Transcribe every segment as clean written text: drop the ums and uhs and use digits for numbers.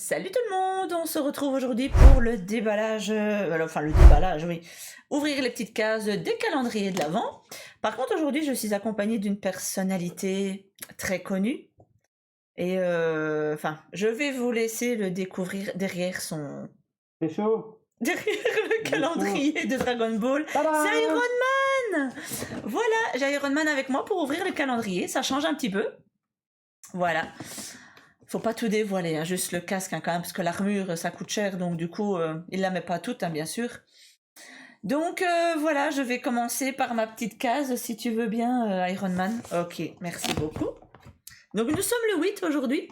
Salut tout le monde, on se retrouve aujourd'hui pour le déballage, enfin le déballage, oui, ouvrir les petites cases des calendriers de l'Avent. Par contre aujourd'hui je suis accompagnée d'une personnalité très connue et je vais vous laisser le découvrir derrière C'est chaud. derrière le calendrier de Dragon Ball. Tada C'est Iron Man. Voilà, j'ai Iron Man avec moi pour ouvrir le calendrier, ça change un petit peu. Voilà. Faut pas tout dévoiler, hein, juste le casque hein, quand même, parce que l'armure ça coûte cher, donc du coup il la met pas toute, hein, bien sûr. Donc voilà, je vais commencer par ma petite case, si tu veux bien, Iron Man. Ok, merci beaucoup. Donc nous sommes le 8 aujourd'hui,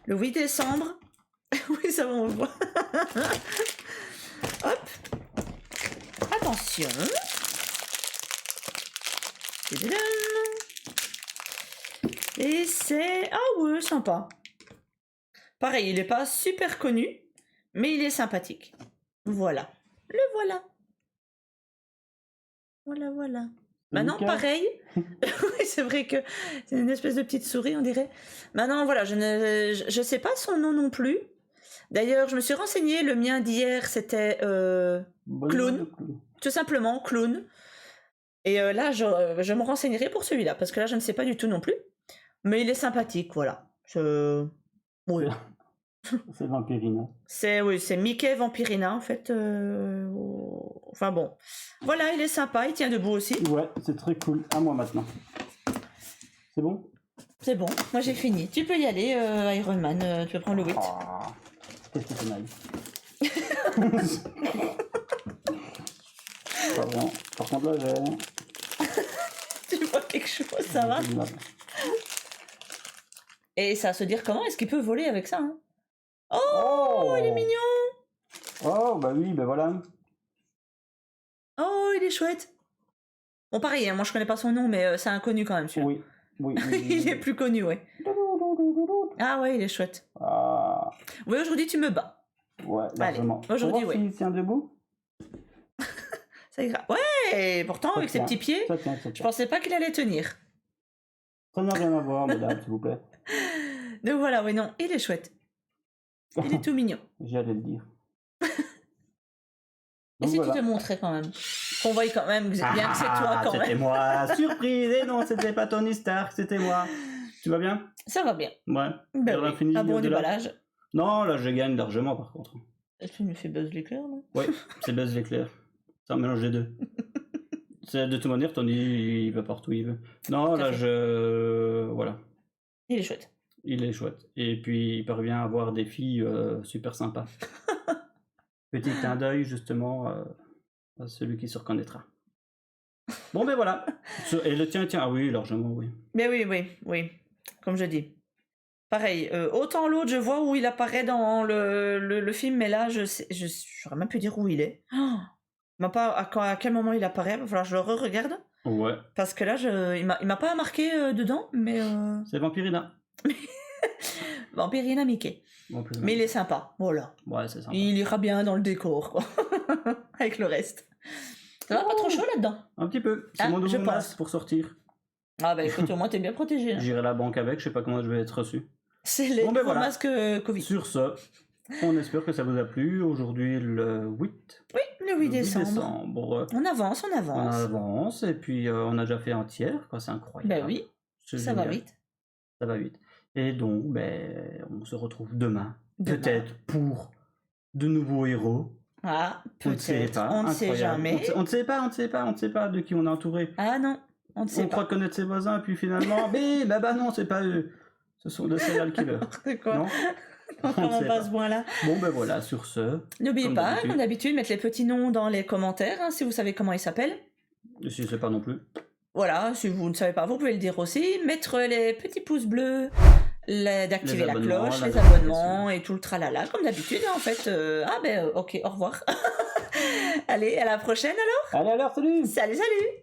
le 8 décembre. Oui, ça va, on le voit. Hop. Attention. Tadadam. Et c'est... Ah ouais, sympa. Pareil, il n'est pas super connu, mais il est sympathique. Voilà. Le voilà. Voilà, voilà. Maintenant, pareil. Oui, c'est vrai que c'est une espèce de petite souris, on dirait. Maintenant, voilà, je ne sais pas son nom non plus. D'ailleurs, je me suis renseignée, le mien d'hier, c'était Clown. Tout simplement, Clown. Et là, je me renseignerai pour celui-là, parce que là, je ne sais pas du tout non plus. Mais il est sympathique, voilà. Oui. C'est Vampirina. Oui, c'est Mickey Vampirina, en fait. Enfin bon. Voilà, il est sympa, il tient debout aussi. Ouais, c'est très cool. À moi maintenant. C'est bon? C'est bon, moi j'ai fini. Tu peux y aller, Iron Man, tu peux prendre le 8. Ah, qu'est-ce que c'est nice. Pas bien. Par contre là, Tu vois quelque chose, ça va? Et ça va se dire comment est-ce qu'il peut voler avec ça, hein? Oh, il est mignon! Oh, bah oui, bah voilà. Oh, il est chouette! Bon, pareil, hein, moi je connais pas son nom, mais c'est inconnu quand même, celui-là. Oui, oui. Il est plus connu, ouais. Ah ouais, il est chouette. Ah. Oui, aujourd'hui tu me bats. Ouais, largement. Allez, aujourd'hui, oui. S'il tient debout? Ça ira. Ouais, pourtant, avec ses petits pieds, je pensais pas qu'il allait tenir. Ça n'a rien à voir, madame, s'il vous plaît. Donc voilà, oui, non, il est chouette. Il est tout mignon. J'allais le dire. Et si tu te montrais quand même, qu'on voit quand même bien que c'est toi quand même. C'était moi, surprise. Et non, c'était pas Tony Stark, c'était moi. Tu vas bien? Ça va bien. Ouais. Ben oui, fini un bon déballage. Non, là je gagne largement par contre. Est-ce que tu me fais Buzz l'éclair, non? Ouais, c'est Buzz l'éclair. C'est un mélange des deux. De toute manière, Tony, il va partout où il veut. Non, là voilà. Il est chouette. Il est chouette. Et puis il parvient à avoir des filles super sympas. Petit clin d'œil justement à celui qui se reconnaîtra. Bon ben voilà. Et le tien, ah oui, largement, oui. Mais oui. Comme je dis. Pareil, autant l'autre, je vois où il apparaît dans le film, mais là, je saurais même plus dire où il est. Même pas à quel moment il apparaît, il va falloir que je le re-regarde. Ouais. Parce que là, il m'a pas marqué dedans, mais... C'est Vampirina. Vampirina Mickey. Mais il est sympa, voilà. Ouais, c'est sympa. Il ira bien dans le décor, quoi. Avec le reste. Ça va pas trop chaud là-dedans? Un petit peu. C'est mon nouveau masque pour sortir. Ah bah écoute, au moins t'es bien protégé. J'irai à la banque avec, je sais pas comment je vais être reçu. C'est les nouveaux masques Covid. Sur ce, on espère que ça vous a plu. Aujourd'hui le 8. Oui, le 8 décembre. On avance. On avance, et puis on a déjà fait un tiers, quoi, c'est incroyable. Ben oui, ça va vite. Ça va vite. Et donc, on se retrouve demain. Peut-être pour de nouveaux héros. Ah, peut-être. On ne sait jamais. On ne sait pas de qui on est entouré. Ah non, on ne sait pas. On croit connaître ses voisins, et puis finalement, bah non, c'est pas eux. Ce sont des serial killers. C'est quoi? Non, on passe ce point-là. Bon, ben voilà, sur ce. N'oubliez pas, comme d'habitude, mettre les petits noms dans les commentaires, hein, si vous savez comment ils s'appellent. Et si je ne sais pas non plus. Voilà, si vous ne savez pas, vous pouvez le dire aussi. Mettre les petits pouces bleus, d'activer la cloche, les abonnements et tout le tralala, comme d'habitude, en fait. Ok, au revoir. Allez, à la prochaine alors. Allez alors, salut. Salut.